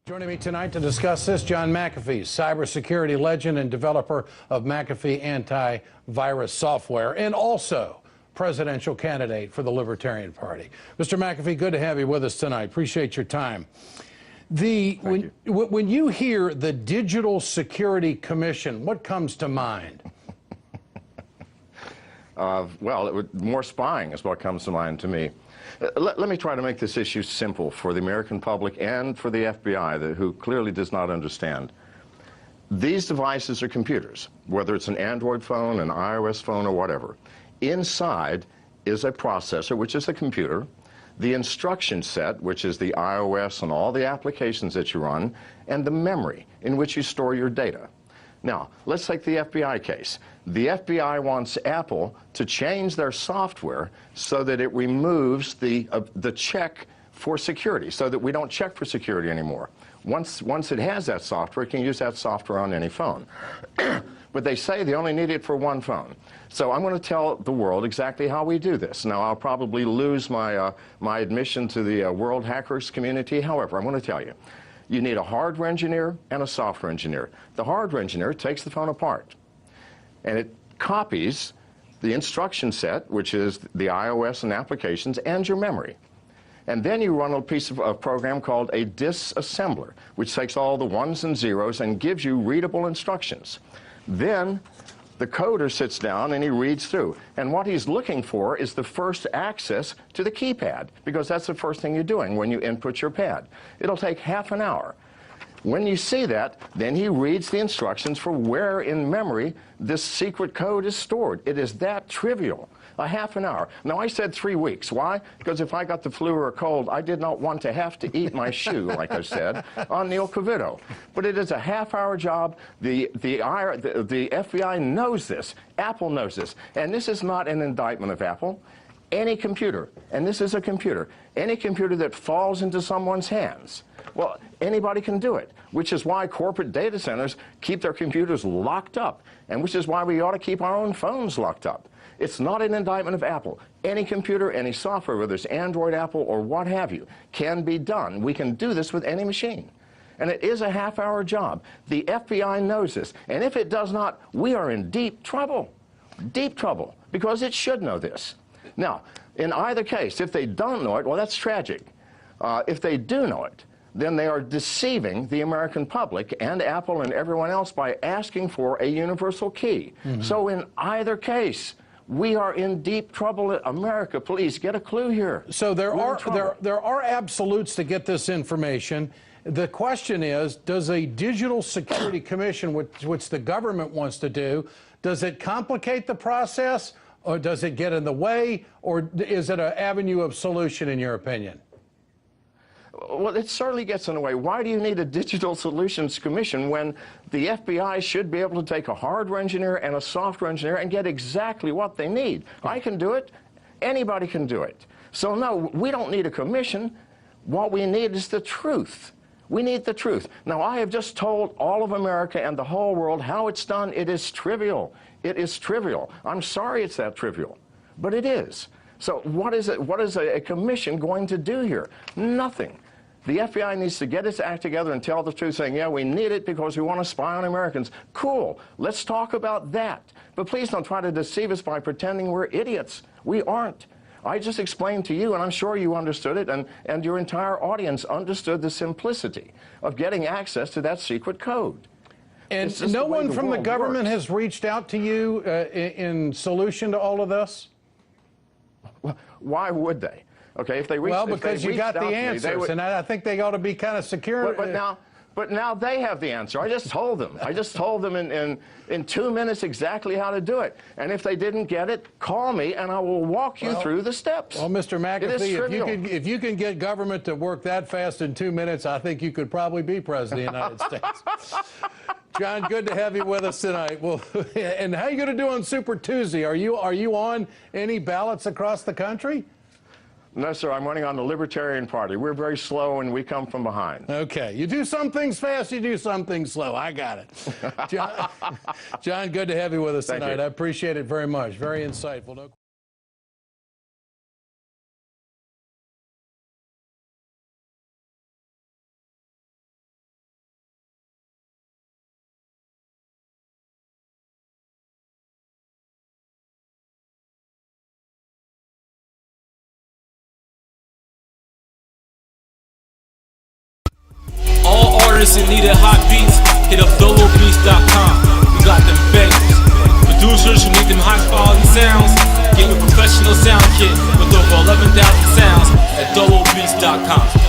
Joining me tonight to discuss this, John McAfee, cybersecurity legend and developer of McAfee antivirus software, and also presidential candidate for the Libertarian Party. Mr. McAfee, good to have you with us tonight. Appreciate your time. When you hear the Digital Security Commission, what comes to mind? More spying is what comes to mind to me. Let me try to make this issue simple for the American public and for the FBI, who clearly does not understand. These devices are computers, whether it's an Android phone, an iOS phone, or whatever. Inside is a processor, which is the computer, the instruction set, which is the iOS and all the applications that you run, and the memory in which you store your data. Now, let's take the FBI case. The FBI wants Apple to change their software so that it removes the check for security, so that we don't check for security anymore. Once it has that software, it can use that software on any phone. But they say they only need it for one phone. So I'm going to tell the world exactly how we do this. Now, I'll probably lose my admission to the world hackers community. However, I'm going to tell you. You need a hardware engineer and a software engineer. The hardware engineer takes the phone apart, and it copies the instruction set, which is the iOS and applications, and your memory. And then you run a piece of a program called a disassembler, which takes all the ones and zeros and gives you readable instructions. Then the coder sits down and he reads through. And what he's looking for is the first access to the keypad, because that's the first thing you're doing when you input your pad. It'll take half an hour. When you see that, then he reads the instructions for where in memory this secret code is stored. It is that trivial. A half an hour. Now, I said 3 weeks. Why? Because if I got the flu or a cold, I did not want to have to eat my shoe, like I said, on Neil Cavito. But it is a half-hour job. The FBI knows this. Apple knows this. And this is not an indictment of Apple. Any computer, and this is a computer, any computer that falls into someone's hands, well, anybody can do it, which is why corporate data centers keep their computers locked up, and which is why we ought to keep our own phones locked up. It's not an indictment of Apple. Any computer, any software, whether it's Android, Apple, or what have you, can be done. We can do this with any machine. And it is a half-hour job. The FBI knows this. And if it does not, we are in deep trouble, because it should know this. Now, in either case, if they don't know it, well, that's tragic. If they do know it, then they are deceiving the American public and Apple and everyone else by asking for a universal key. Mm-hmm. So in either case, we are in deep trouble. America, please get a clue here. So there are absolutes to get this information. The question is, does a Digital Security Commission, which the government wants to do, does it complicate the process, or does it get in the way, or is it an avenue of solution, in your opinion? Well, it certainly gets in the way. Why do you need a Digital Solutions Commission when the FBI should be able to take a hardware engineer and a software engineer and get exactly what they need? I can do it. Anybody can do it. So, no, we don't need a commission. What we need is the truth. We need the truth. Now, I have just told all of America and the whole world how it's done. It is trivial. It is trivial. I'm sorry it's that trivial, but it is. So what is a commission going to do here? Nothing. The FBI needs to get its act together and tell the truth, saying, yeah, we need it because we want to spy on Americans. Cool. Let's talk about that. But please don't try to deceive us by pretending we're idiots. We aren't. I just explained to you, and I'm sure you understood it, and your entire audience understood the simplicity of getting access to that secret code. And no one from the government has reached out to you in solution to all of this? Well, why would they? Okay, if they reached, well, because you got the answers, and I think they ought to be kind of secure. But now they have the answer. I just told them. I just told them in 2 minutes exactly how to do it. And if they didn't get it, call me, and I will walk you through the steps. Well, Mr. McAfee, if you can get government to work that fast in 2 minutes, I think you could probably be president of the United States. John, good to have you with us tonight. Well, and how are you going to do on Super Tuesday? Are you on any ballots across the country? No, sir. I'm running on the Libertarian Party. We're very slow, and we come from behind. Okay. You do some things fast, you do some things slow. I got it. John, good to have you with us tonight. I appreciate it very much. Very insightful. No artists that needed hot beats, hit up dolobeats.com. We got them bangers. Producers who need them high quality sounds, get your professional sound kit with over 11,000 sounds at dolobeats.com.